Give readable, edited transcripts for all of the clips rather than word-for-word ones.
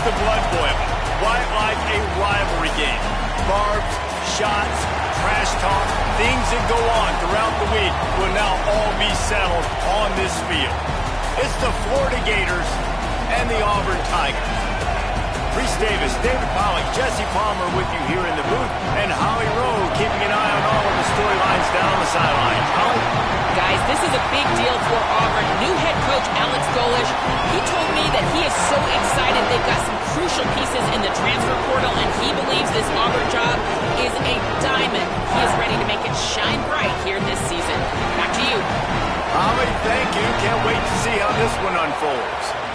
the blood boiling. Quite like a rivalry game. Barbs, shots, trash talk, things that go on throughout the week will now all be settled on this field. It's the Florida Gators and the Auburn Tigers. Reese Davis, David Pollack, Jesse Palmer with you here in the booth, and Holly Rowe keeping an eye on all of the storylines down the sidelines. Holly? Guys, this is a big deal for Auburn. New head coach Alex Golish, he told me that he is so excited they've got some crucial pieces in the transfer portal, and he believes this Auburn job is a diamond. He is ready to make it shine bright here this season. Back to you. Holly, thank you. Can't wait to see how this one unfolds.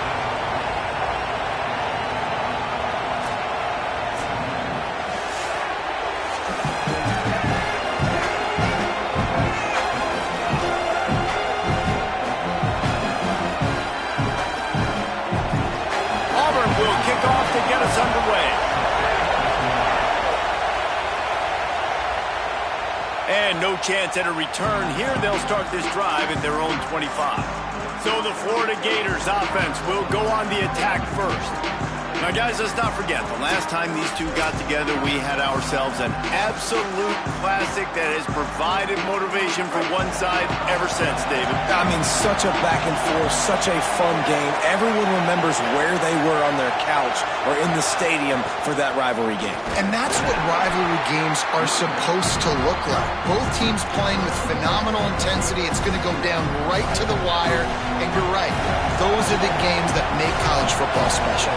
To get us underway. And no chance at a return here. They'll start this drive at their own 25. So the Florida Gators offense will go on the attack first. Now, guys, let's not forget, the last time these two got together, we had ourselves an absolute classic that has provided motivation for one side ever since, David. I mean, such a back and forth, such a fun game. Everyone remembers where they were on their couch or in the stadium for that rivalry game. And that's what rivalry games are supposed to look like. Both teams playing with phenomenal intensity. It's going to go down right to the wire. And you're right, those are the games that make college football special.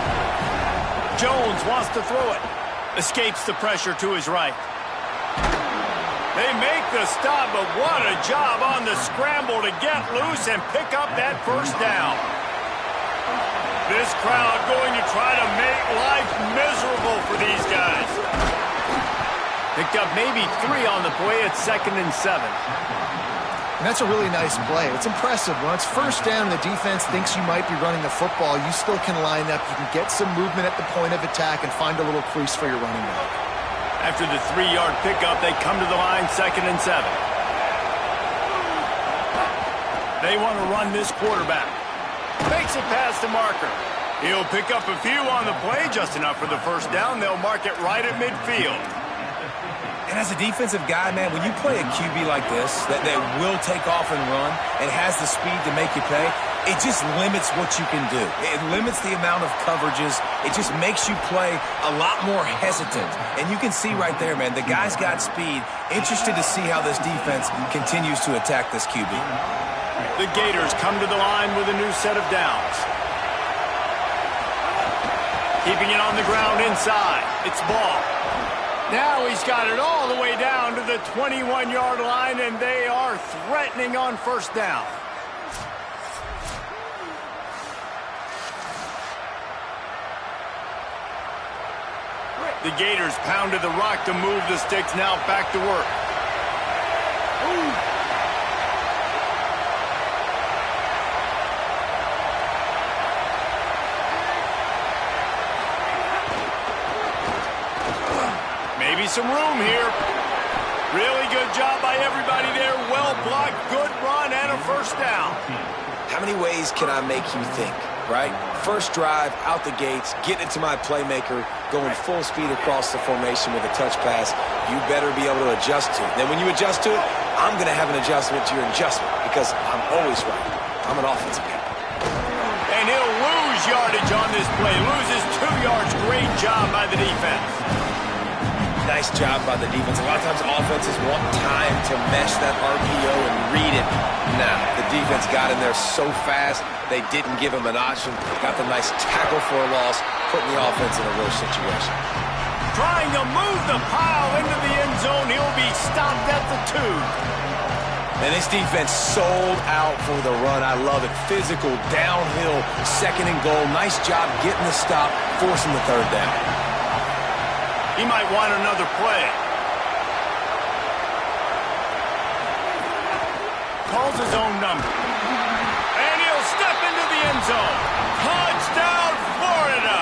Jones wants to throw it. Escapes the pressure to his right. They make the stop, but what a job on the scramble to get loose and pick up that first down. This crowd going to try to make life miserable for these guys. Picked up maybe 3 on the play at 2nd and 7. And that's a really nice play. It's impressive. When it's first down, the defense thinks you might be running the football. You still can line up. You can get some movement at the point of attack and find a little crease for your running back. After the 3-yard pickup, they come to the line 2nd and 7. They want to run this quarterback. Makes it past the marker. He'll pick up a few on the play, just enough for the first down. They'll mark it right at midfield. And as a defensive guy, man, when you play a QB like this, that will take off and run and has the speed to make you pay, it just limits what you can do. It limits the amount of coverages. It just makes you play a lot more hesitant. And you can see right there, man, the guy's got speed. Interested to see how this defense continues to attack this QB. The Gators come to the line with a new set of downs. Keeping it on the ground inside. It's ball. Now he's got it all the way down to the 21-yard line, and they are threatening on first down. The Gators pounded the rock to move the sticks, now back to work. Maybe some room here. Really good job by everybody there. Well blocked, good run, and a first down. How many ways can I make you think, right? First drive, out the gates, getting it to my playmaker, going full speed across the formation with a touch pass. You better be able to adjust to it. Then when you adjust to it, I'm going to have an adjustment to your adjustment because I'm always right. I'm an offensive guy. And he'll lose yardage on this play. Loses 2 yards. Great job by the defense. Nice job by the defense. A lot of times offenses want time to mesh that RPO and read it. Nah, the defense got in there so fast, they didn't give him an option. Got the nice tackle for a loss, putting the offense in a real situation. Trying to move the pile into the end zone. He'll be stopped at the 2. And this defense sold out for the run. I love it. Physical, downhill, 2nd and goal. Nice job getting the stop, forcing the 3rd down. He might want another play. Calls his own number. And he'll step into the end zone. Touchdown, Florida!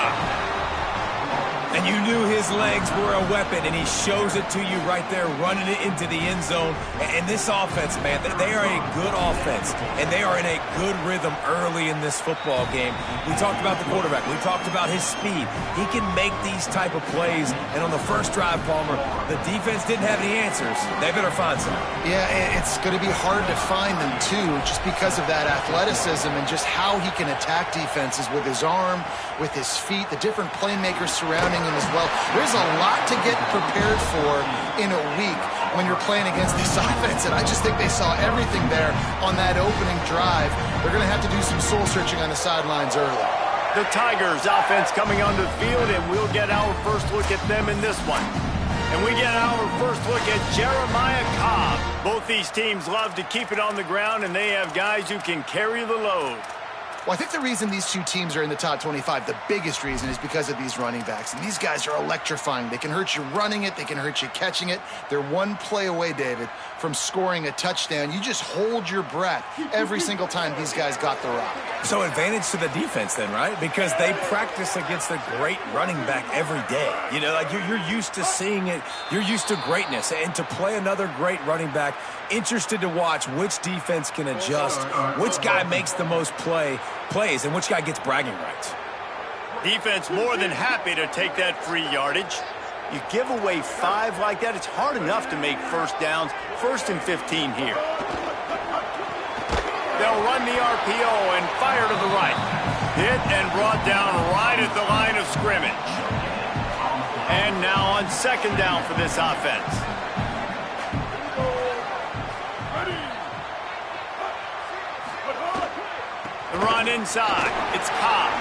And you knew his legs were a weapon, and he shows it to you right there, running it into the end zone. And this offense, man, they are a good offense, and they are in a good rhythm early in this football game. We talked about the quarterback. We talked about his speed. He can make these type of plays, and on the first drive, Palmer, the defense didn't have any answers. They better find some. Yeah, it's going to be hard to find them, too, just because of that athleticism and just how he can attack defenses with his arm, with his feet, the different playmakers surrounding him as well. There's a lot to get prepared for in a week when you're playing against this offense, and I just think they saw everything there on that opening drive. They're going to have to do some soul-searching on the sidelines early. The Tigers offense coming onto the field, and we'll get our first look at them in this one. And we get our first look at Jeremiah Cobb. Both these teams love to keep it on the ground, and they have guys who can carry the load. Well, I think the reason these two teams are in the top 25, the biggest reason, is because of these running backs. And these guys are electrifying. They can hurt you running it. They can hurt you catching it. They're one play away, David, from scoring a touchdown. You just hold your breath every single time these guys got the rock. So advantage to the defense then, right? Because they practice against a great running back every day. You know, like you're used to seeing it. You're used to greatness. And to play another great running back, interested to watch which defense can adjust, which guy makes the most plays, and which guy gets bragging rights. Defense more than happy to take that free yardage. You give away 5 like that, it's hard enough to make first downs. 1st and 15 here. They'll run the RPO and fire to the right. Hit and brought down right at the line of scrimmage. And now on 2nd down for this offense. The run inside. It's Cobb.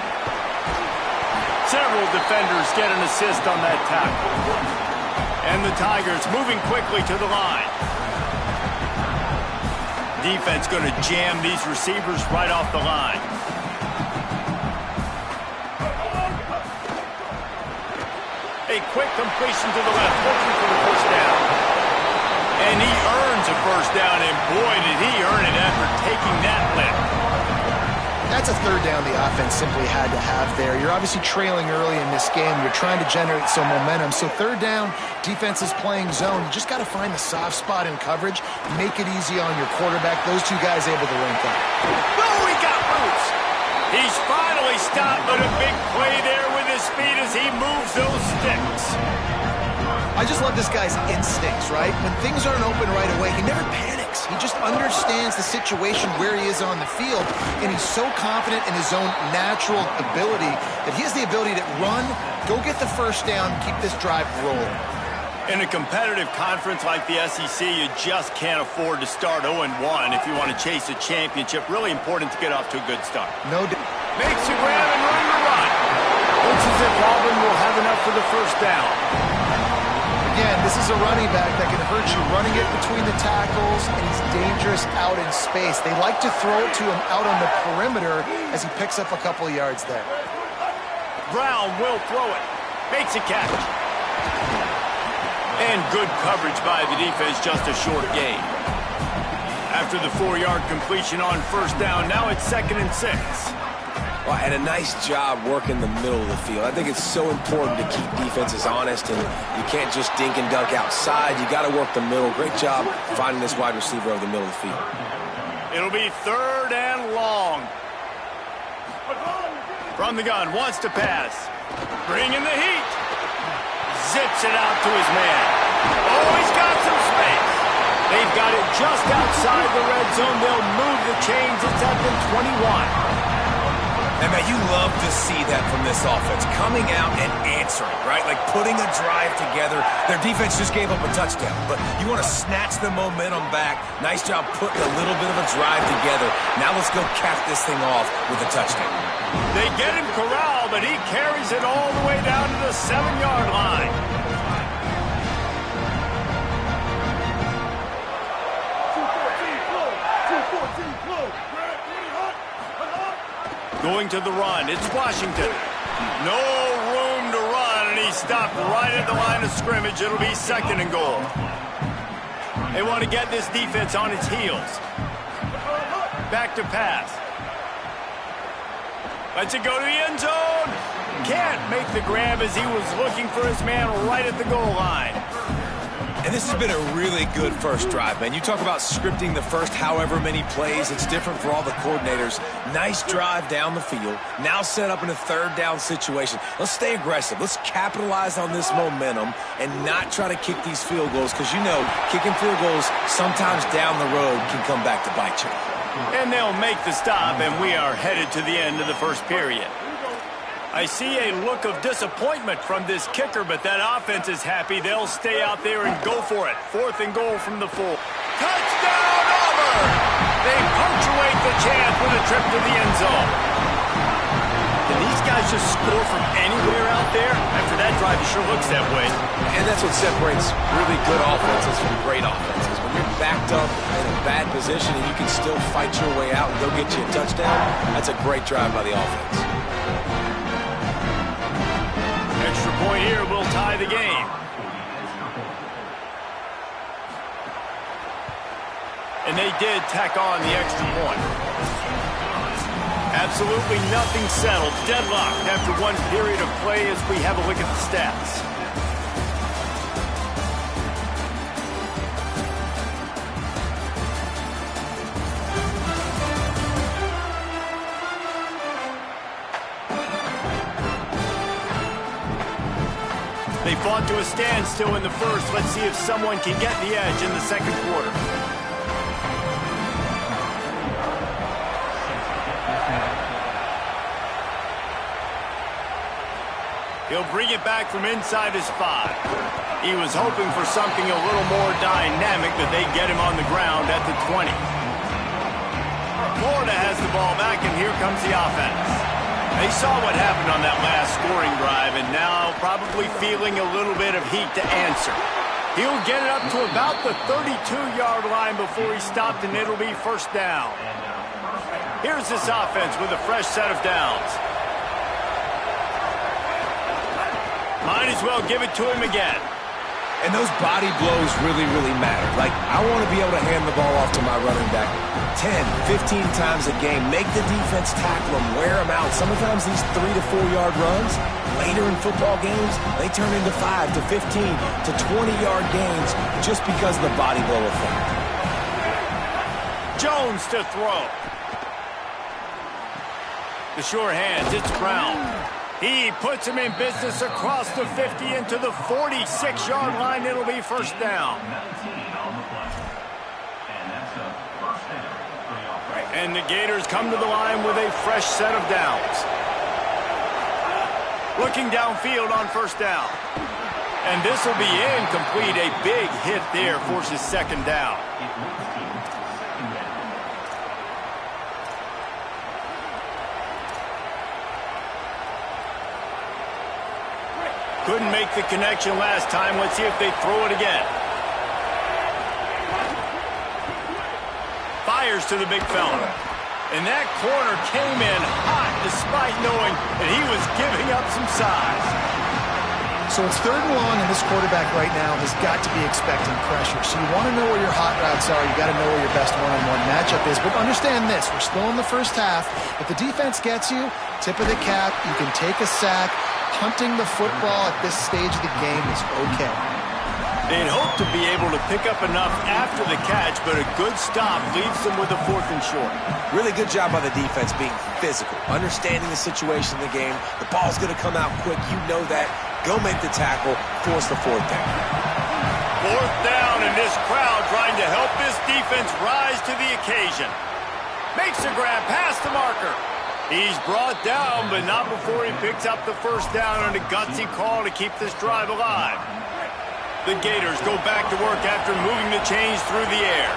Several defenders get an assist on that tackle. And the Tigers moving quickly to the line. Defense going to jam these receivers right off the line. A quick completion to the left, looking for the first down. And he earns a first down, and boy, did he earn it after taking that lift. That's a 3rd down the offense simply had to have there. You're obviously trailing early in this game. You're trying to generate some momentum. So 3rd down, defense is playing zone. You just got to find the soft spot in coverage, make it easy on your quarterback. Those two guys able to link up. Oh, he got loose. He's finally stopped, but a big play there with his speed as he moves those sticks. I just love this guy's instincts, right? When things aren't open right away, he never panics. He just understands the situation where he is on the field, and he's so confident in his own natural ability that he has the ability to run, go get the first down, keep this drive rolling. In a competitive conference like the SEC, you just can't afford to start 0-1 if you want to chase a championship. Really important to get off to a good start. Makes a grab and run to run. Looks as if Auburn will have enough for the first down. Again, this is a running back that can hurt you running it between the tackles, and he's dangerous out in space. They like to throw it to him out on the perimeter as he picks up a couple of yards there. Brown will throw it. Makes a catch. And good coverage by the defense, just a short gain. After the 4-yard completion on first down, now it's 2nd and 6. Well, and a nice job working the middle of the field. I think it's so important to keep defenses honest, and you can't just dink and dunk outside. You got to work the middle. Great job finding this wide receiver over the middle of the field. It'll be 3rd and long. From the gun, wants to pass. Bringing the heat. Zips it out to his man. Oh, he's got some space. They've got it just outside the red zone. They'll move the chains. It's at the 21. And, man, you love to see that from this offense, coming out and answering, right? Like putting a drive together. Their defense just gave up a touchdown, but you want to snatch the momentum back. Nice job putting a little bit of a drive together. Now let's go cap this thing off with a touchdown. They get him corralled, but he carries it all the way down to the 7-yard line. Going to the run, it's Washington. No room to run, and he stopped right at the line of scrimmage. It'll be 2nd and goal. They want to get this defense on its heels. Back to pass. Lets it go to the end zone. can't make the grab as he was looking for his man right at the goal line. And this has been a really good first drive, man. You talk about scripting the first however many plays. It's different for all the coordinators. Nice drive down the field. Now set up in a third down situation. Let's stay aggressive. Let's capitalize on this momentum and not try to kick these field goals because, you know, kicking field goals sometimes down the road can come back to bite you. And they'll make the stop, and we are headed to the end of the first period. I see a look of disappointment from this kicker, but that offense is happy. They'll stay out there and go for it. 4th and goal from the 4. Touchdown, Auburn! They punctuate the chance with a trip to the end zone. Can these guys just score from anywhere out there? After that drive, it sure looks that way. And that's what separates really good offenses from great offenses. When you're backed up in a bad position and you can still fight your way out and go get you a touchdown, that's a great drive by the offense. Extra point here will tie the game. And they did tack on the extra point. Absolutely nothing settled. Deadlocked after one period of play as we have a look at the stats. They fought to a standstill in the first. Let's see if someone can get the edge in the second quarter. He'll bring it back from inside his 5. He was hoping for something a little more dynamic, but they get him on the ground at the 20. Florida has the ball back, and here comes the offense. They saw what happened on that last scoring drive, and now probably feeling a little bit of heat to answer. He'll get it up to about the 32-yard line before he stopped, and it'll be first down. Here's this offense with a fresh set of downs. Might as well give it to him again. And those body blows really, really matter. Like, I want to be able to hand the ball off to my running back 10, 15 times a game. Make the defense tackle them, wear them out. Sometimes these 3 to 4 yard runs, later in football games, they turn into 5 to 15 to 20-yard gains just because of the body blow effect. Jones to throw. The sure hands, it's Brown. He puts him in business across the 50 into the 46-yard line. It'll be first down. And the Gators come to the line with a fresh set of downs. Looking downfield on first down. And this will be incomplete. A big hit there forces second down. Couldn't make the connection last time. Let's see if they throw it again. Fires to the big fella. And that corner came in hot despite knowing that he was giving up some size. So it's 3rd and long, and this quarterback right now has got to be expecting pressure. So you want to know where your hot routes are. You got to know where your best one-on-one matchup is. But understand this, we're still in the first half. If the defense gets you, tip of the cap, you can take a sack. Punting the football at this stage of the game is okay. They'd hope to be able to pick up enough after the catch, but a good stop leaves them with a 4th and short. Really good job by the defense being physical, understanding the situation in the game. The ball's going to come out quick. You know that. Go make the tackle, force the 4th down. 4th down, and this crowd trying to help this defense rise to the occasion. Makes a grab past the marker. He's brought down, but not before he picks up the first down on a gutsy call to keep this drive alive. The Gators go back to work after moving the chains through the air.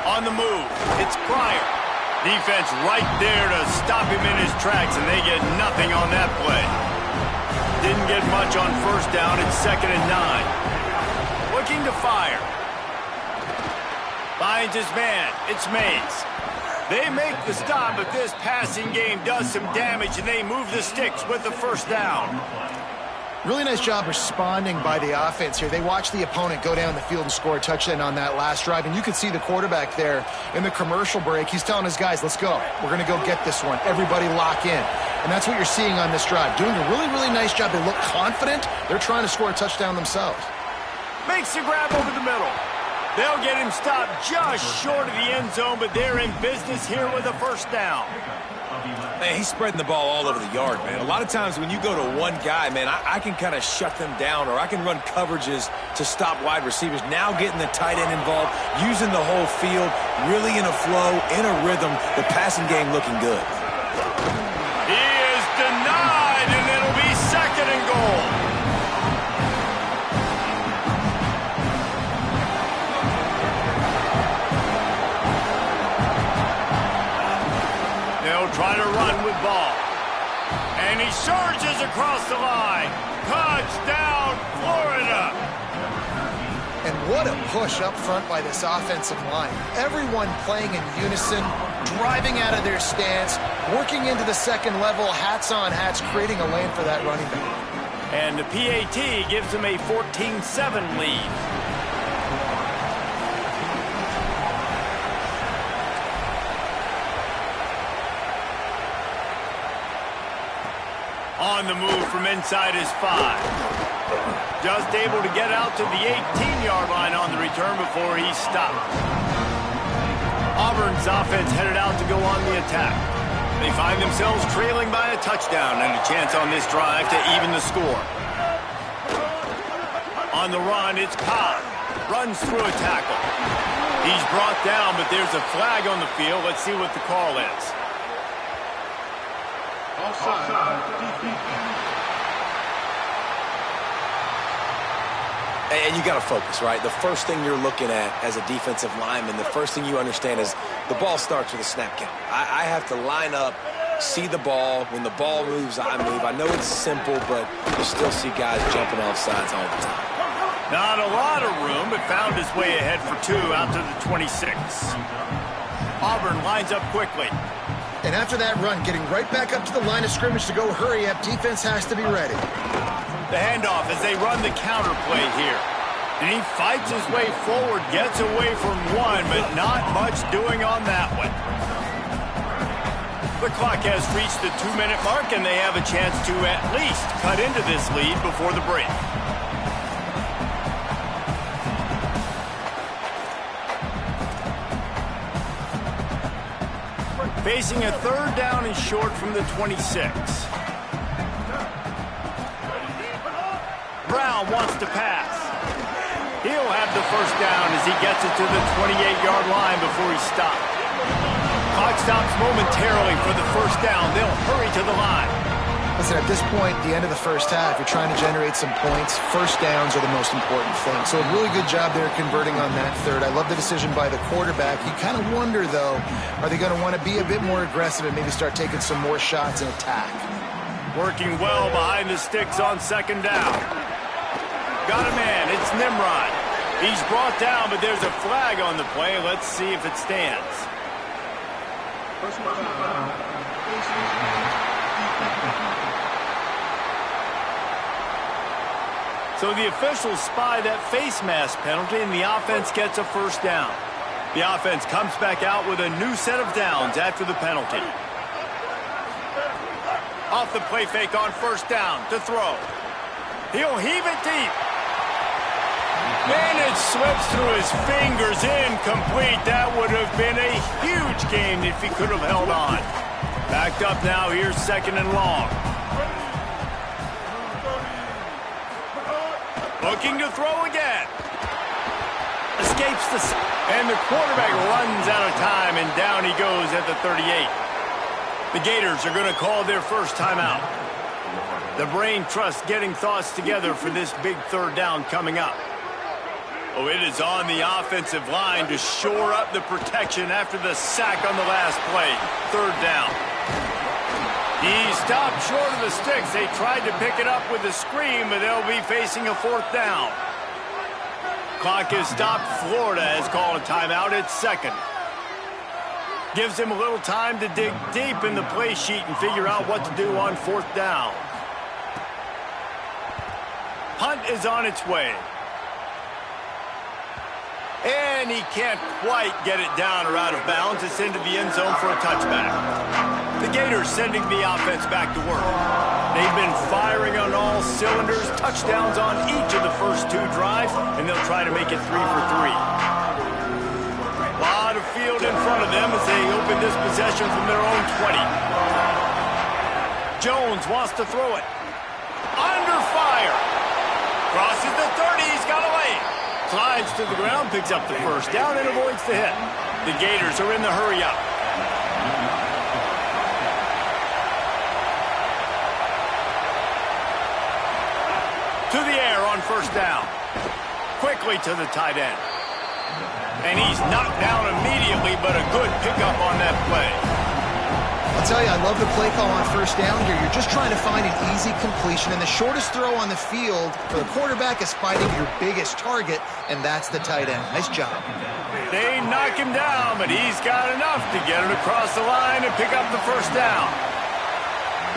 On the move, it's Pryor. Defense right there to stop him in his tracks, and they get nothing on that play. Didn't get much on first down. It's 2nd and 9. Looking to fire. Finds his man. It's Mays. They make the stop, but this passing game does some damage, and they move the sticks with the first down. Really nice job responding by the offense here. They watched the opponent go down the field and score a touchdown on that last drive, and you could see the quarterback there in the commercial break. He's telling his guys, let's go. We're going to go get this one. Everybody lock in. And that's what you're seeing on this drive. Doing a really, really nice job. They look confident. They're trying to score a touchdown themselves. Makes the grab over the middle. They'll get him stopped just short of the end zone, but they're in business here with a first down. Man, he's spreading the ball all over the yard, man. A lot of times when you go to one guy, man, I can kind of shut them down, or I can run coverages to stop wide receivers. Now getting the tight end involved, using the whole field, really in a flow, in a rhythm, the passing game looking good. He is denied, and it'll be second and goal. They'll try to run with ball. And he surges across the line. Touchdown, Florida. And what a push up front by this offensive line. Everyone playing in unison, driving out of their stance, working into the second level, hats on hats, creating a lane for that running back. And the PAT gives him a 14-7 lead. On the move from inside his 5. Just able to get out to the 18-yard line on the return before he's stopped. Auburn's offense headed out to go on the attack. They find themselves trailing by a touchdown and a chance on this drive to even the score. On the run, it's Cobb. Runs through a tackle. He's brought down, but there's a flag on the field. Let's see what the call is. And you got to focus, right? The first thing you're looking at as a defensive lineman, the first thing you understand is the ball starts with a snap count. I have to line up, see the ball. When the ball moves, I move. I know it's simple, but you still see guys jumping off sides all the time. Not a lot of room, but found his way ahead for 2 out to the 26. Auburn lines up quickly. And after that run, getting right back up to the line of scrimmage to go hurry up, defense has to be ready. The handoff as they run the counter play here. And he fights his way forward, gets away from one, but not much doing on that one. The clock has reached the 2-minute mark, and they have a chance to at least cut into this lead before the break. Facing a 3rd down and short from the 26. Brown wants to pass. He'll have the first down as he gets it to the 28-yard line before he stopped. Clock stops momentarily for the first down. They'll hurry to the line. Listen, at this point, the end of the first half, you're trying to generate some points. First downs are the most important thing. So a really good job there converting on that 3rd. I love the decision by the quarterback. You kind of wonder, though, are they going to want to be a bit more aggressive and maybe start taking some more shots and attack? Working well behind the sticks on 2nd down. Got a man. It's Nimrod. He's brought down, but there's a flag on the play. Let's see if it stands. So the officials spy that face mask penalty, and the offense gets a first down. The offense comes back out with a new set of downs after the penalty. Off the play fake on 1st down to throw. He'll heave it deep. And it slips through his fingers, incomplete. That would have been a huge gain if he could have held on. Backed up now, here's 2nd and long. Looking to throw again. Escapes the... And the quarterback runs out of time, and down he goes at the 38. The Gators are going to call their first timeout. The brain trust getting thoughts together for this big 3rd down coming up. Oh, it is on the offensive line to shore up the protection after the sack on the last play. 3rd down. He stopped short of the sticks. They tried to pick it up with a screen, but they'll be facing a 4th down. Clock is stopped. Florida has called a timeout. It's 2nd. Gives him a little time to dig deep in the play sheet and figure out what to do on 4th down. punt is on its way. And he can't quite get it down or out of bounds. It's into the end zone for a touchback. The Gators sending the offense back to work. They've been firing on all cylinders, touchdowns on each of the first 2 drives, and they'll try to make it 3 for 3. A lot of field in front of them as they open this possession from their own 20. Jones wants to throw it. Under fire. Crosses the 30. He's got away. Slides to the ground, picks up the first down, and avoids the hit. The Gators are in the hurry-up. To the air on first down. Quickly to the tight end. And he's knocked down immediately, but a good pickup on that play. I'll tell you, I love the play call on first down here. You're just trying to find an easy completion, and the shortest throw on the field for the quarterback is finding your biggest target, and that's the tight end. Nice job. They knock him down, but he's got enough to get it across the line and pick up the first down.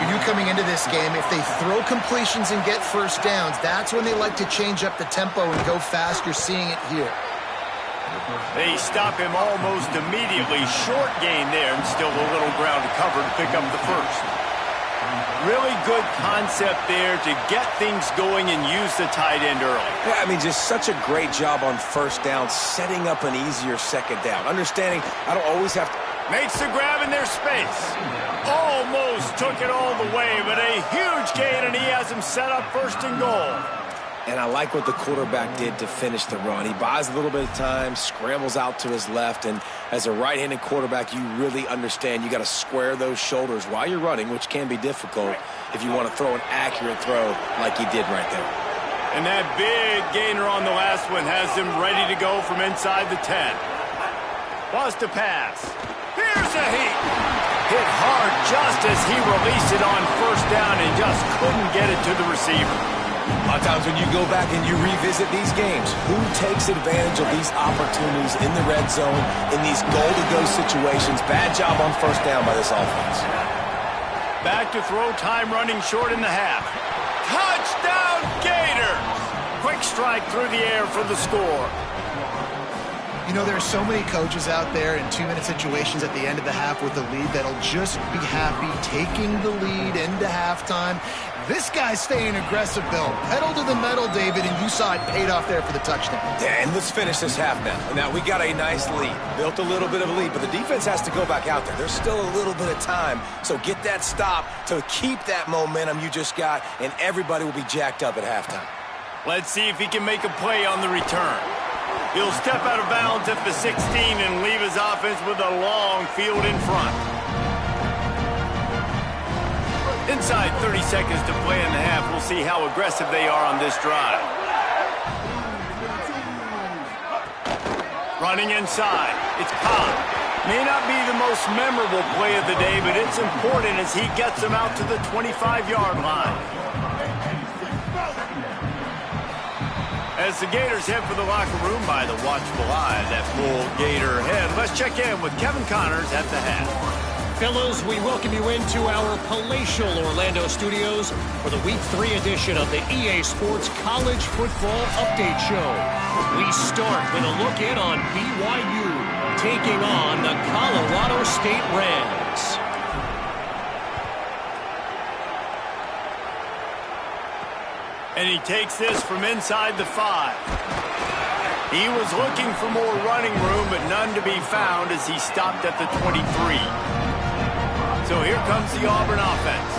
You knew coming into this game, if they throw completions and get first downs, that's when they like to change up the tempo and go fast. You're seeing it here. They stop him almost immediately. Short gain there, and still a little ground to cover to pick up the first. Really good concept there to get things going and use the tight end early. Yeah, I mean, just such a great job on first down, setting up an easier second down. Understanding I don't always have to... Makes the grab in their space. Almost took it all the way, but a huge gain, and he has him set up first and goal. And I like what the quarterback did to finish the run. He buys a little bit of time, scrambles out to his left, and as a right-handed quarterback, you really understand you got to square those shoulders while you're running, which can be difficult if you want to throw an accurate throw like he did right there. And that big gainer on the last one has him ready to go from inside the 10. Wants to pass. Here's a heat. Hit hard just as he released it on first down and just couldn't get it to the receiver. A lot of times when you go back and you revisit these games, who takes advantage of these opportunities in the red zone, in these goal-to-go situations? Bad job on first down by this offense. Back to throw, time running short in the half. Touchdown, Gators! Quick strike through the air for the score. You know, there are so many coaches out there in 2-minute situations at the end of the half with the lead that'll just be happy taking the lead into halftime. This guy's staying aggressive, Bill. Pedal to the metal, David, and you saw it paid off there for the touchdown. Yeah, and let's finish this half now. Now, we got a nice lead. Built a little bit of a lead, but the defense has to go back out there. There's still a little bit of time, so get that stop to keep that momentum you just got, and everybody will be jacked up at halftime. Let's see if he can make a play on the return. He'll step out of bounds at the 16 and leave his offense with a long field in front. Inside 30 seconds to play in the half. We'll see how aggressive they are on this drive. Running inside. It's Cobb. May not be the most memorable play of the day, but it's important as he gets them out to the 25-yard line. As the Gators head for the locker room by the watchful eye of that full Gator head, let's check in with Kevin Connors at the half. Fellows, we welcome you into our palatial Orlando studios for the Week 3 edition of the EA Sports College Football Update Show. We start with a look in on BYU taking on the Colorado State Rams. And he takes this from inside the 5. He was looking for more running room, but none to be found as he stopped at the 23. So here comes the Auburn offense.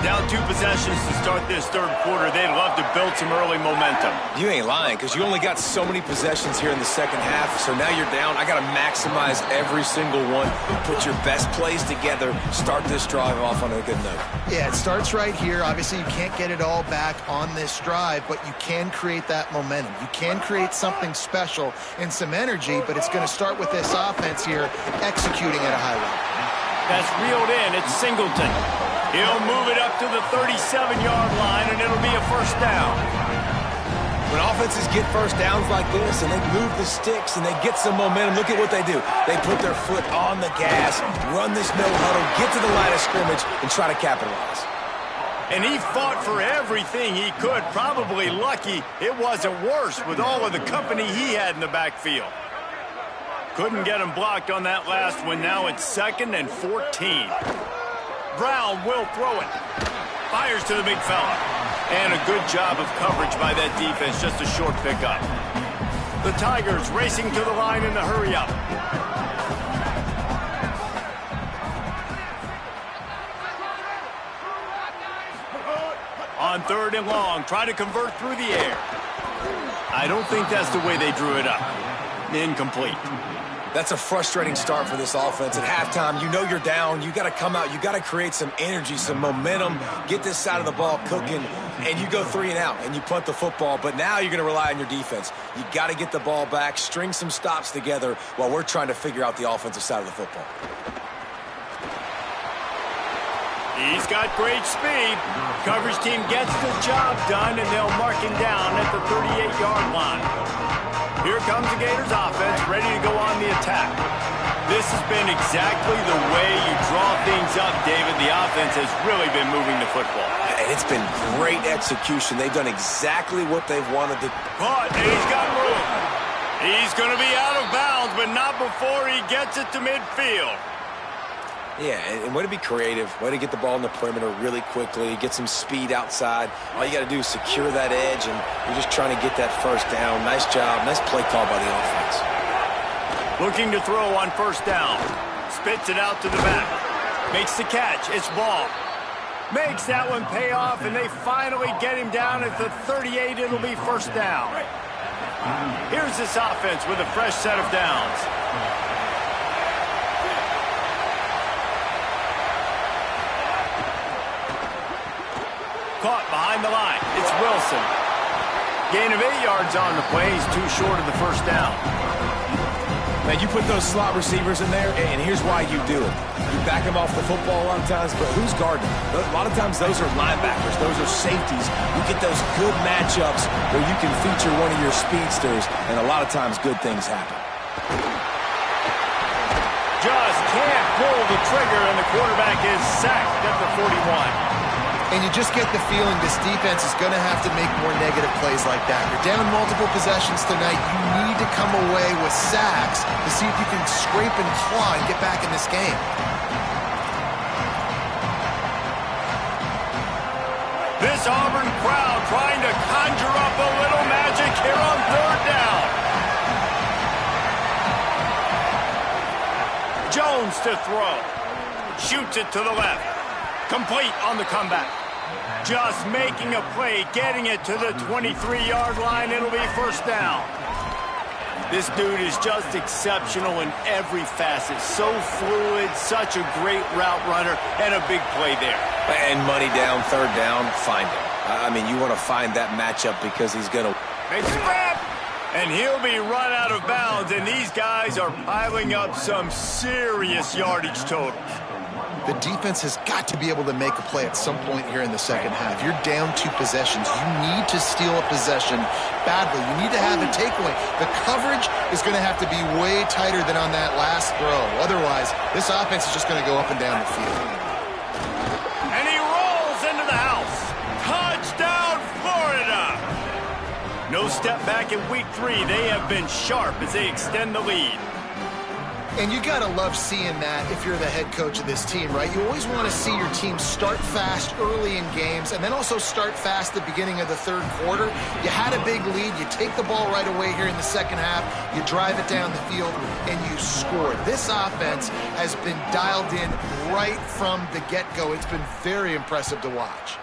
Down 2 possessions to start this third quarter. They'd love to build some early momentum. You ain't lying, because you only got so many possessions here in the second half, so now you're down. I got to maximize every single one. Put your best plays together. Start this drive off on a good note. Yeah, it starts right here. Obviously, you can't get it all back on this drive, but you can create that momentum. You can create something special and some energy, but it's going to start with this offense here executing at a high level. That's reeled in. It's Singleton. He'll move it up to the 37-yard line, and it'll be a first down. When offenses get first downs like this and they move the sticks and they get some momentum, look at what they do. They put their foot on the gas, run this no huddle, get to the line of scrimmage, and try to capitalize. And he fought for everything he could. Probably lucky it wasn't worse with all of the company he had in the backfield. Couldn't get him blocked on that last one. Now it's 2nd and 14. Brown will throw it. Fires to the big fella. And a good job of coverage by that defense. Just a short pickup. The Tigers racing to the line in the hurry-up. On 3rd and long, try to convert through the air. I don't think that's the way they drew it up. Incomplete. That's a frustrating start for this offense. At halftime, you know you're down. You got to come out. You got to create some energy, some momentum, get this side of the ball cooking, and you go 3 and out, and you punt the football. But now you're going to rely on your defense. You got to get the ball back, string some stops together while we're trying to figure out the offensive side of the football. He's got great speed. Coverage team gets the job done, and they'll mark him down at the 38-yard line. Here comes the Gators offense, ready to go on the attack. This has been exactly the way you draw things up, David. The offense has really been moving the football. And it's been great execution. They've done exactly what they've wanted to. Caught, and he's got room. He's going to be out of bounds, but not before he gets it to midfield. Yeah, and way to be creative, way to get the ball in the perimeter really quickly, get some speed outside. All you got to do is secure that edge, and you're just trying to get that first down. Nice job, nice play call by the offense. Looking to throw on 1st down. Spits it out to the back. Makes the catch, it's ball. Makes that one pay off, and they finally get him down at the 38. It'll be 1st down. Here's this offense with a fresh set of downs. Caught behind the line. It's Wilson. Gain of 8 yards on the play. He's too short of the 1st down. Man, you put those slot receivers in there, and here's why you do it. You back them off the football a lot of times, but who's guarding them? A lot of times those are linebackers. Those are safeties. You get those good matchups where you can feature one of your speedsters, and a lot of times good things happen. Just can't pull the trigger, and the quarterback is sacked at the 41. And you just get the feeling this defense is going to have to make more negative plays like that. You're down multiple possessions tonight. You need to come away with sacks to see if you can scrape and claw and get back in this game. This Auburn crowd trying to conjure up a little magic here on 3rd down. Jones to throw. Shoots it to the left. Complete on the comeback. Just making a play, getting it to the 23-yard line. It'll be 1st down. This dude is just exceptional in every facet. So fluid, such a great route runner, and a big play there. And money down, 3rd down, find him. I mean, you want to find that matchup because he's going to. Makes a grab, and he'll be run out of bounds, and these guys are piling up some serious yardage totals. The defense has got to be able to make a play at some point here in the 2nd half. You're down 2 possessions. You need to steal a possession badly. You need to have a takeaway. The coverage is going to have to be way tighter than on that last throw. Otherwise, this offense is just going to go up and down the field. And he rolls into the house. Touchdown, Florida! No step back in week 3. They have been sharp as they extend the lead. And you got to love seeing that if you're the head coach of this team, right? You always want to see your team start fast early in games and then also start fast at the beginning of the 3rd quarter. You had a big lead. You take the ball right away here in the 2nd half. You drive it down the field, and you score. This offense has been dialed in right from the get-go. It's been very impressive to watch.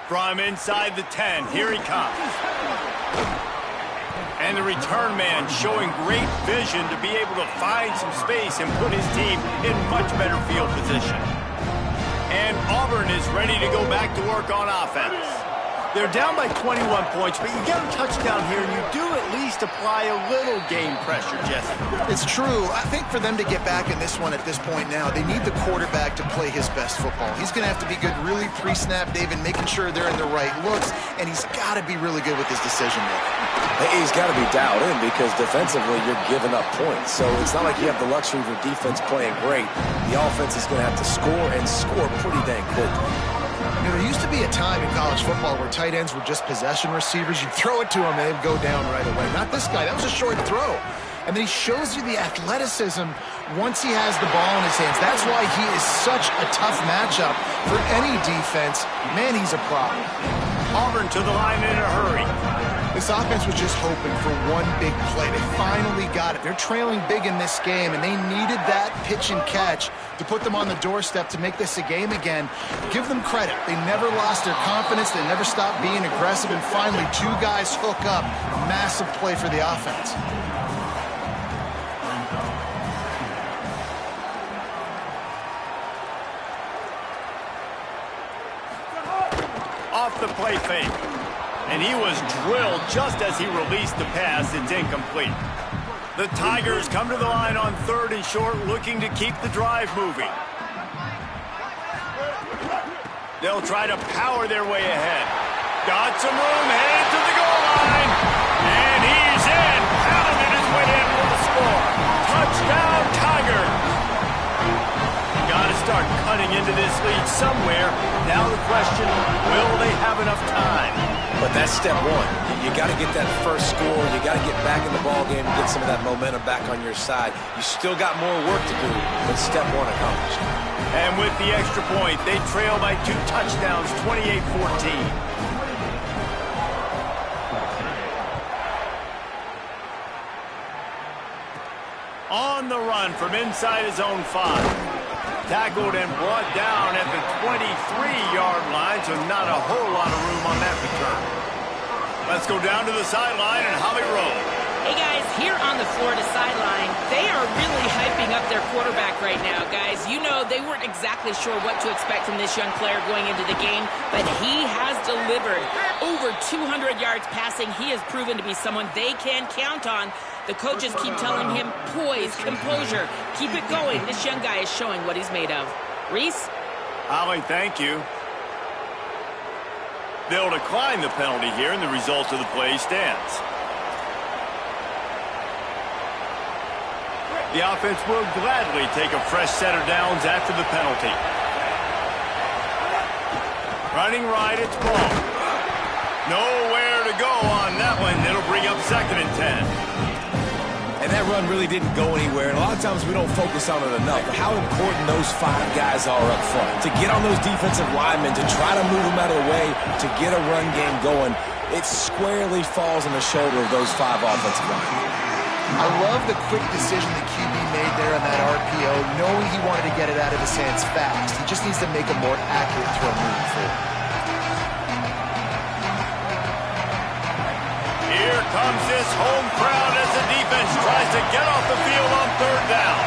From inside the 10, here he comes. And the return man showing great vision to be able to find some space and put his team in much better field position. And Auburn is ready to go back to work on offense. They're down by 21 points, but you get a touchdown here, and you do at least apply a little game pressure, Jesse. It's true. I think for them to get back in this one at this point now, they need the quarterback to play his best football. He's going to have to be good really pre-snap, David, making sure they're in the right looks, and he's got to be really good with his decision-making. He's got to be dialed in because defensively you're giving up points. So it's not like you have the luxury of your defense playing great. The offense is going to have to score and score pretty dang quickly. You know, there used to be a time in college football where tight ends were just possession receivers. You'd throw it to him and they'd go down right away. Not this guy. That was a short throw. And then he shows you the athleticism once he has the ball in his hands. That's why he is such a tough matchup for any defense. Man, he's a problem. Auburn to the line in a hurry. This offense was just hoping for one big play. They finally got it. They're trailing big in this game, and they needed that pitch and catch to put them on the doorstep to make this a game again. Give them credit. They never lost their confidence. They never stopped being aggressive, and finally, two guys hook up. Massive play for the offense. Off the play fake. And he was drilled just as he released the pass. It's incomplete. The Tigers come to the line on 3rd and short, looking to keep the drive moving. They'll try to power their way ahead. Got some room, headed to the goal line. And he's in. Pounded his way in for the score. Touchdown, Tigers. Got to start cutting into this lead somewhere. Now the question, will they have enough time? But that's step one. You got to get that first score. You got to get back in the ball game and get some of that momentum back on your side. You still got more work to do, but step one accomplished. And with the extra point, they trail by 2 touchdowns, 28-14. On the run from inside his own 5. Tackled and brought down at the 23-yard line, so not a whole lot of room on that return. Let's go down to the sideline and Holly Rowe. Hey, guys, here on the Florida sideline, they are really hyping up their quarterback right now, guys. You know, they weren't exactly sure what to expect from this young player going into the game, but he has delivered over 200 yards passing. He has proven to be someone they can count on. The coaches keep telling him, poise, composure, keep it going. This young guy is showing what he's made of. Reese? Holly, thank you. They'll decline the penalty here, and the result of the play stands. The offense will gladly take a fresh set of downs after the penalty. Running right, it's ball. Nowhere to go on that one. It'll bring up 2nd and 10. And that run really didn't go anywhere. And a lot of times we don't focus on it enough. But how important those 5 guys are up front. To get on those defensive linemen, to try to move them out of the way, to get a run game going, it squarely falls on the shoulder of those 5 offensive linemen. I love the quick decision the QB made there on that RPO, knowing he wanted to get it out of his hands fast. He just needs to make a more accurate throw moving forward. Here comes this home crowd as the defense tries to get off the field on 3rd down.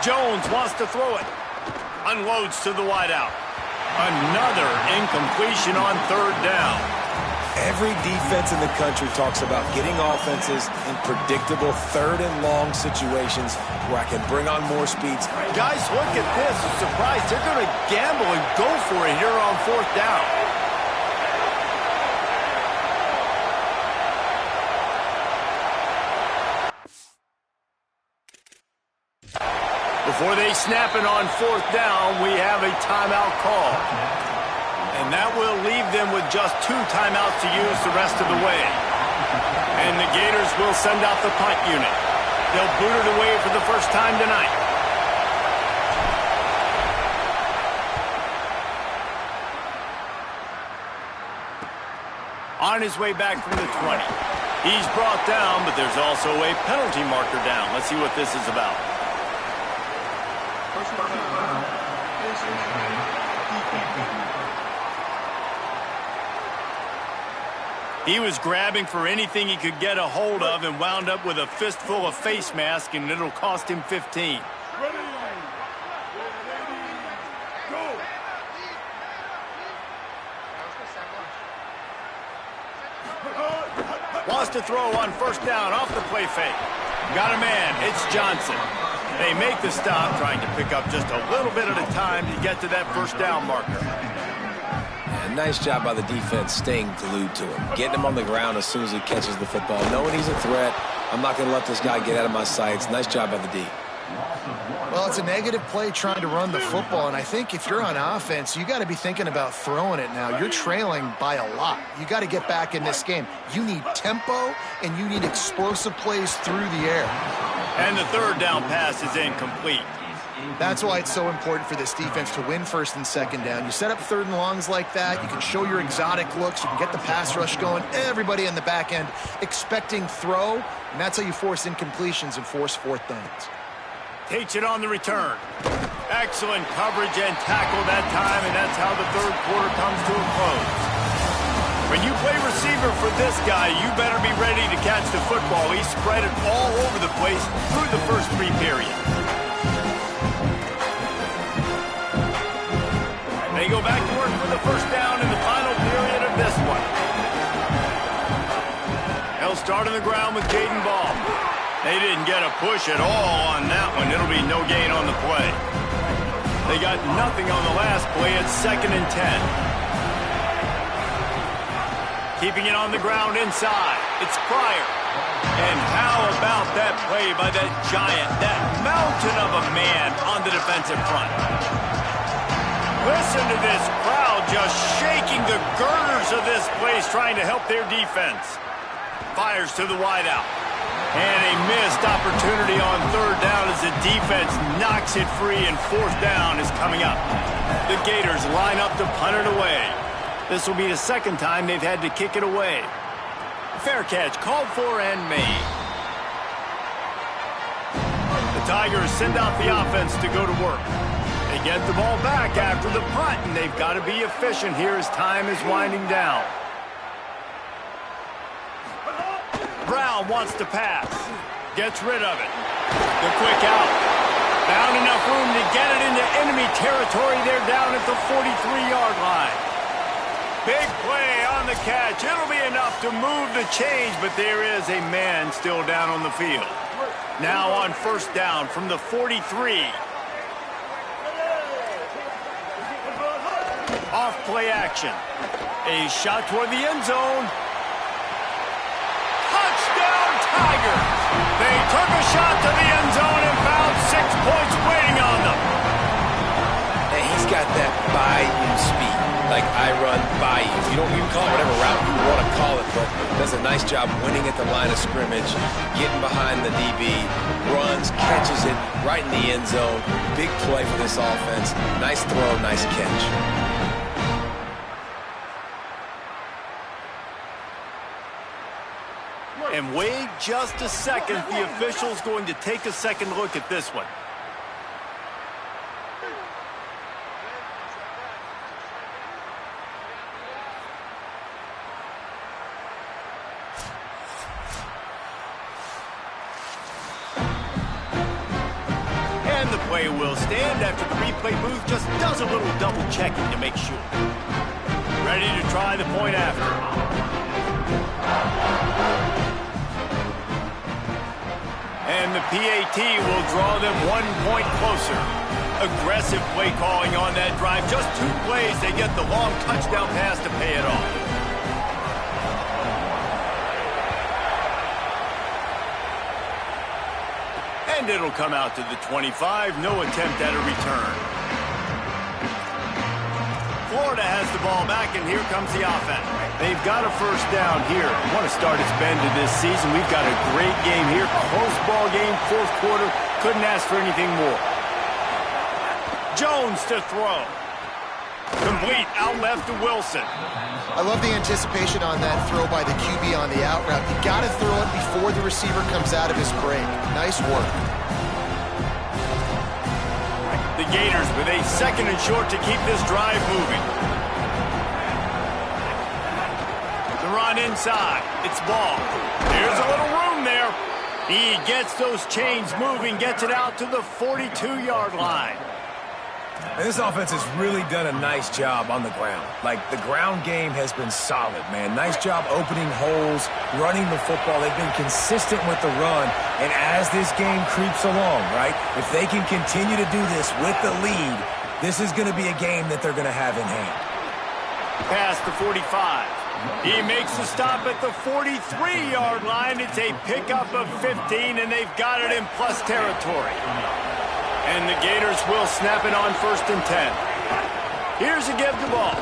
Jones wants to throw it. Unloads to the wideout. Another incompletion on 3rd down. Every defense in the country talks about getting offenses in predictable 3rd and long situations where I can bring on more speeds. Guys, look at this. I'm surprised they're going to gamble and go for it here on 4th down. Before they snap it on 4th down, we have a timeout call. And that will leave them with just 2 timeouts to use the rest of the way. And the Gators will send out the punt unit. They'll boot it away for the first time tonight. On his way back from the 20. He's brought down, but there's also a penalty marker down. Let's see what this is about. He was grabbing for anything he could get a hold of and wound up with a fistful of face mask, and it'll cost him 15. Wants to throw on first down off the play fake. Got a man. It's Johnson. They make the stop, trying to pick up just a little bit at a time to get to that first down marker. And nice job by the defense staying glued to him. Getting him on the ground as soon as he catches the football. Knowing he's a threat, I'm not going to let this guy get out of my sights. Nice job by the D. Well, it's a negative play trying to run the football, and I think if you're on offense, you got to be thinking about throwing it now. You're trailing by a lot. You got to get back in this game. You need tempo, and you need explosive plays through the air. And the third down pass is incomplete. That's why it's so important for this defense to win first and second down. You set up third and longs like that, you can show your exotic looks, you can get the pass rush going, everybody in the back end expecting throw, and that's how you force incompletions and force fourth downs. Takes it on the return. Excellent coverage and tackle that time, and that's how the third quarter comes to a close. When you play receiver for this guy, you better be ready to catch the football. He's spread it all over the place through the first three periods. They go back to work for the first down in the final period of this one. They'll start on the ground with Jaden Ball. They didn't get a push at all on that one. It'll be no gain on the play. They got nothing on the last play. It's 2nd and 10. Keeping it on the ground inside. It's Pryor. And how about that play by that giant, that mountain of a man on the defensive front? Listen to this crowd just shaking the girders of this place, trying to help their defense. Fires to the wideout. And a missed opportunity on third down as the defense knocks it free, and fourth down is coming up. The Gators line up to punt it away. This will be the second time they've had to kick it away. Fair catch called for and made. The Tigers send out the offense to go to work. They get the ball back after the punt, and they've got to be efficient here as time is winding down. Brown wants to pass. Gets rid of it. The quick out. Found enough room to get it into enemy territory. They're down at the 43-yard line. Big play on the catch. It'll be enough to move the chains, but there is a man still down on the field. Now on first down from the 43. Off play action. A shot toward the end zone. Touchdown Tigers! They took a shot to the end zone and found 6 points waiting on them. And he's got that bayou speed, like I run bayou. You can call it whatever route you want to call it, but does a nice job winning at the line of scrimmage, getting behind the DB, runs, catches it right in the end zone. Big play for this offense. Nice throw, nice catch. And wait just a second. The official's going to take a second look at this one. And the play will stand after the replay booth just does a little double checking to make sure. Ready to try the point after. And the PAT will draw them 1 point closer. Aggressive play calling on that drive. Just 2 plays, they get the long touchdown pass to pay it off. And it'll come out to the 25. No attempt at a return. Florida has the ball back, and here comes the offense. They've got a first down here. Want to start its bend to this season. We've got a great game here. Close ball game, fourth quarter. Couldn't ask for anything more. Jones to throw. Complete out left to Wilson. I love the anticipation on that throw by the QB on the out route. You got to throw it before the receiver comes out of his break. Nice work. The Gators with a second and short to keep this drive moving. The run inside. It's Ball. There's a little room there. He gets those chains moving, gets it out to the 42-yard line. And this offense has really done a nice job on the ground. Like, the ground game has been solid, man. Nice job opening holes, running the football. They've been consistent with the run. And as this game creeps along, right, if they can continue to do this with the lead, this is going to be a game that they're going to have in hand. Past the 45. He makes the stop at the 43-yard line. It's a pickup of 15, and they've got it in plus territory. And the Gators will snap it on 1st and 10. Here's a give the ball.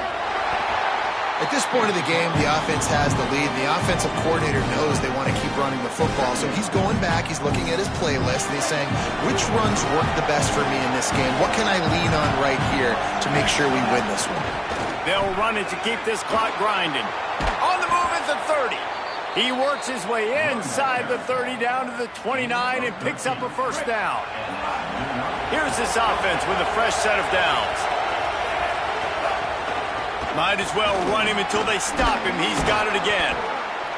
At this point of the game, the offense has the lead. The offensive coordinator knows they want to keep running the football. So he's going back, he's looking at his playlist, and he's saying, which runs work the best for me in this game? What can I lean on right here to make sure we win this one? They'll run it to keep this clock grinding. On the move at the 30. He works his way inside the 30 down to the 29 and picks up a first down. Here's this offense with a fresh set of downs. Might as well run him until they stop him. He's got it again.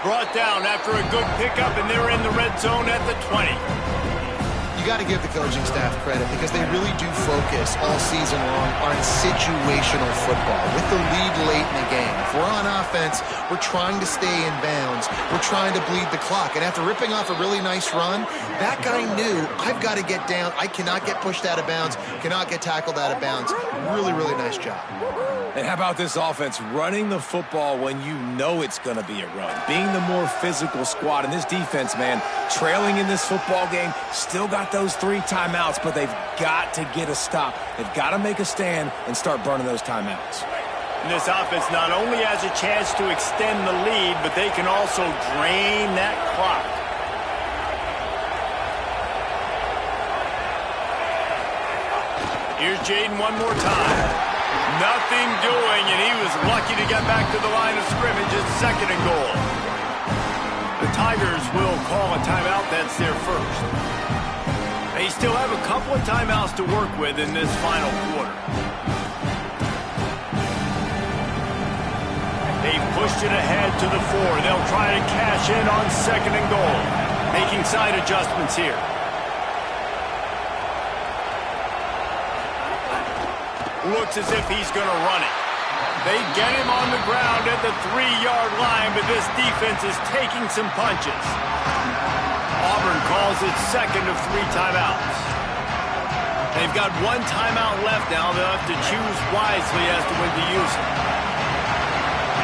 Brought down after a good pickup, and they're in the red zone at the 20. You got to give the coaching staff credit because they really do focus all season long on situational football with the lead late in the game. If we're on offense, we're trying to stay in bounds. We're trying to bleed the clock. And after ripping off a really nice run, that guy knew, I've got to get down. I cannot get pushed out of bounds, cannot get tackled out of bounds. Really, really nice job. And how about this offense running the football when you know it's going to be a run? Being the more physical squad. And this defense, man, trailing in this football game, still got those 3 timeouts, but they've got to get a stop. They've got to make a stand and start burning those timeouts. And this offense not only has a chance to extend the lead, but they can also drain that clock. Here's Jaden one more time. Nothing doing, and he was lucky to get back to the line of scrimmage at 2nd and goal. The Tigers will call a timeout. That's their first. They still have a couple of timeouts to work with in this final quarter. They've pushed it ahead to the 4. They'll try to cash in on 2nd and goal. Making side adjustments here. Looks as if he's going to run it. They get him on the ground at the 3-yard line, but this defense is taking some punches. Auburn calls it 2nd of 3 timeouts. They've got 1 timeout left now. They'll have to choose wisely as to when to use it.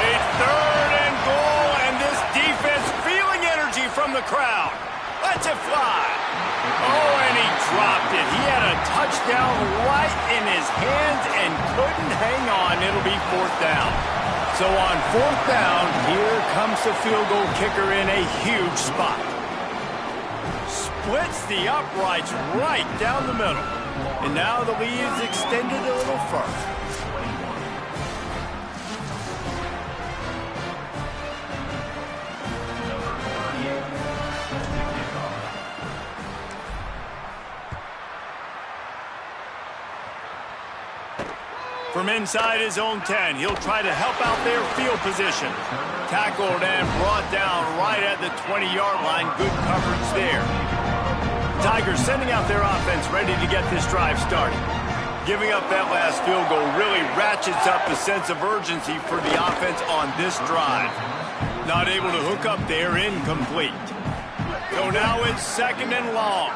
A 3rd and goal, and this defense feeling energy from the crowd. Lets it fly. Oh, and he dropped it. He had a touchdown right in his hands and couldn't hang on. It'll be 4th down. So on 4th down, here comes the field goal kicker in a huge spot. Splits the uprights right down the middle. And now the lead is extended a little further. From inside his own 10, he'll try to help out their field position. Tackled and brought down right at the 20-yard line. Good coverage there. Tigers sending out their offense ready to get this drive started. Giving up that last field goal really ratchets up the sense of urgency for the offense on this drive. Not able to hook up there, incomplete. So now it's 2nd and long.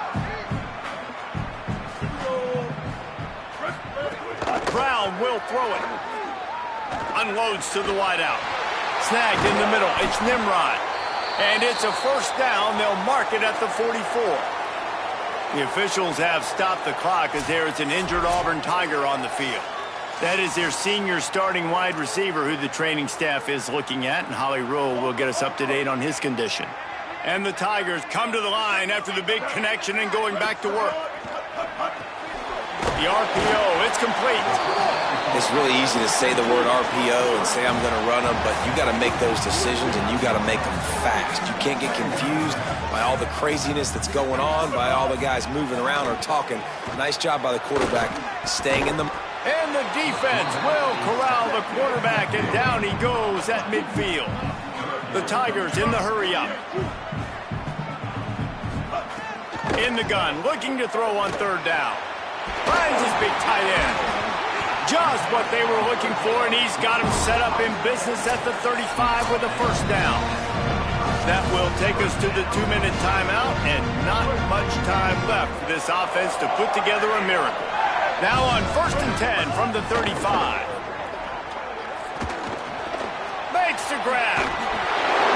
Brown will throw it. Unloads to the wideout. Snagged in the middle. It's Nimrod. And it's a 1st down. They'll mark it at the 44. The officials have stopped the clock as there is an injured Auburn Tiger on the field. That is their senior starting wide receiver who the training staff is looking at, and Holly Rule will get us up to date on his condition. And the Tigers come to the line after the big connection and going back to work. The RPO, it's complete. It's really easy to say the word RPO and say I'm going to run them, but you got to make those decisions and you got to make them fast. You can't get confused by all the craziness that's going on, by all the guys moving around or talking. Nice job by the quarterback staying in them. And the defense will corral the quarterback, and down he goes at midfield. The Tigers in the hurry up. In the gun, looking to throw on 3rd down. Finds his big tight end. just what they were looking for, and he's got him set up in business at the 35 with a first down. That will take us to the 2-minute timeout, and not much time left for this offense to put together a miracle. Now on 1st and 10 from the 35. Makes the grab.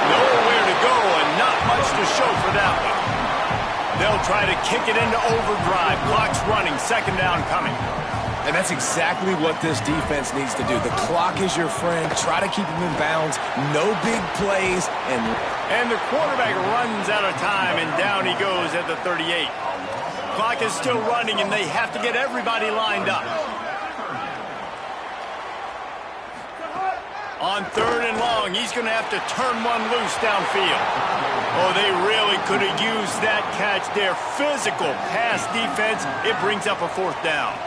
Nowhere to go and not much to show for that one. They'll try to kick it into overdrive. Clock's running. 2nd down coming. And that's exactly what this defense needs to do. The clock is your friend. Try to keep them in bounds. No big plays. And the quarterback runs out of time, and down he goes at the 38. Clock is still running, and they have to get everybody lined up. On 3rd and long, he's going to have to turn one loose downfield. Oh, they really could have used that catch there. Physical pass defense. It brings up a 4th down.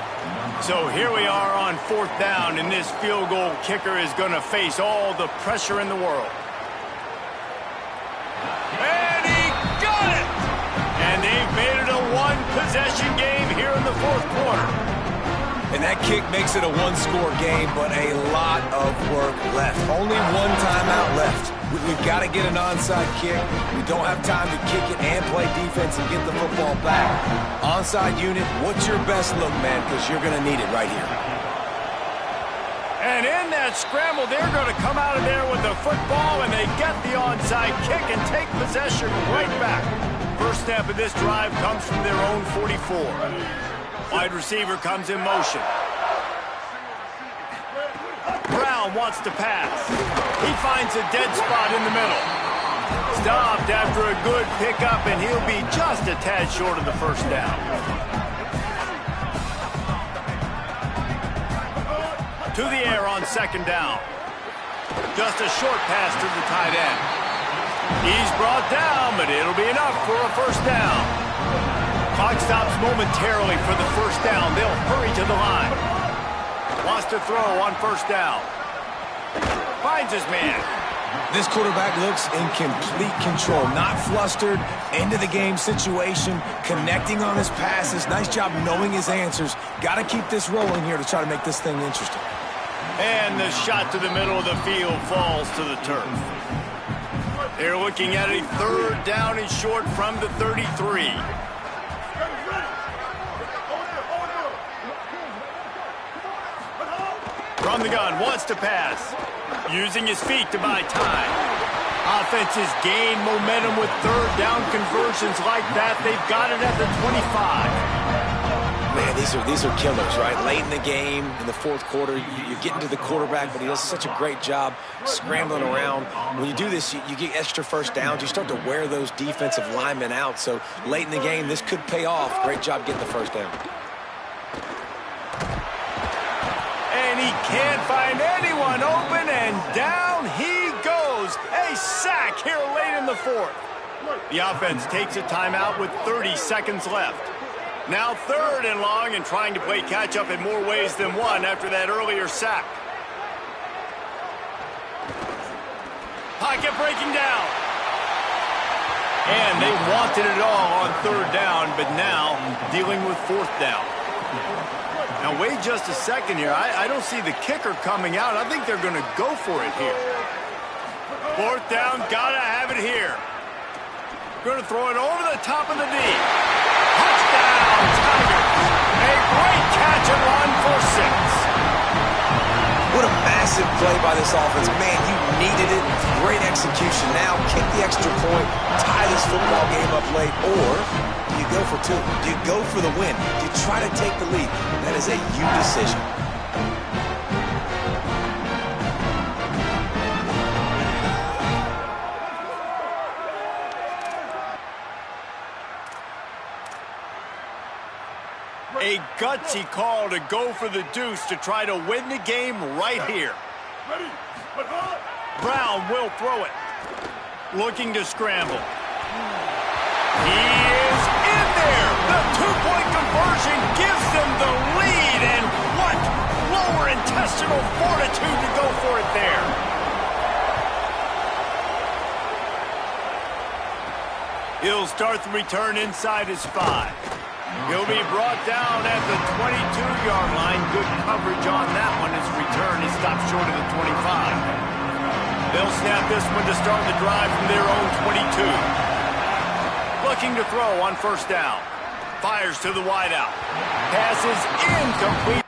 So here we are on 4th down, and this field goal kicker is going to face all the pressure in the world. And he got it! And they've made it a one-possession game here in the 4th quarter. And that kick makes it a one-score game, but a lot of work left. Only one timeout left. We've got to get an onside kick. We don't have time to kick it and play defense and get the football back. Onside unit, what's your best look, man? Because you're going to need it right here. And in that scramble, they're going to come out of there with the football, and they get the onside kick and take possession right back. First snap of this drive comes from their own 44. Wide receiver comes in motion. Brown wants to pass. He finds a dead spot in the middle. Stopped after a good pickup, and he'll be just a tad short of the first down. To the air on 2nd down. Just a short pass to the tight end. He's brought down, but it'll be enough for a first down. Clock stops momentarily for the first down. They'll hurry to the line. Wants to throw on 1st down. Finds his man. This quarterback looks in complete control. Not flustered, into the game situation, connecting on his passes. Nice job knowing his answers. Got to keep this rolling here to try to make this thing interesting. And the shot to the middle of the field falls to the turf. They're looking at a 3rd down and short from the 33. From the gun, wants to pass. Using his feet to buy time. Offenses gain momentum with 3rd down conversions like that. They've got it at the 25. Man, these are killers, right? Late in the game, in the 4th quarter, you're getting to the quarterback, but he does such a great job scrambling around. When you do this, you get extra first downs. You start to wear those defensive linemen out. So late in the game, this could pay off. Great job getting the first down. And he can't find anyone open, and down he goes. A sack here late in the 4th. The offense takes a timeout with 30 seconds left. Now 3rd and long, and trying to play catch-up in more ways than one after that earlier sack. Pocket breaking down. And they wanted it all on 3rd down, but now dealing with 4th down. Now, wait just a second here. I don't see the kicker coming out. I think they're going to go for it here. 4th down, got to have it here. Going to throw it over the top of the knee. Touchdown, Tigers. A great catch and run for 6. What a massive play by this offense. Man, you needed it. Great execution. Now kick the extra point, tie this football game up late, or do you go for 2? Do you go for the win? Do you try to take the lead? That is a you decision. A gutsy call to go for the deuce to try to win the game right here. Brown will throw it. Looking to scramble. He is in there. The 2-point conversion gives them the lead. And what lower intestinal fortitude to go for it there. He'll start the return inside his 5. He'll be brought down at the 22-yard line. Good coverage on that one. His return is stopped short of the 25. They'll snap this one to start the drive from their own 22. Looking to throw on first down. Fires to the wideout. Passes incomplete.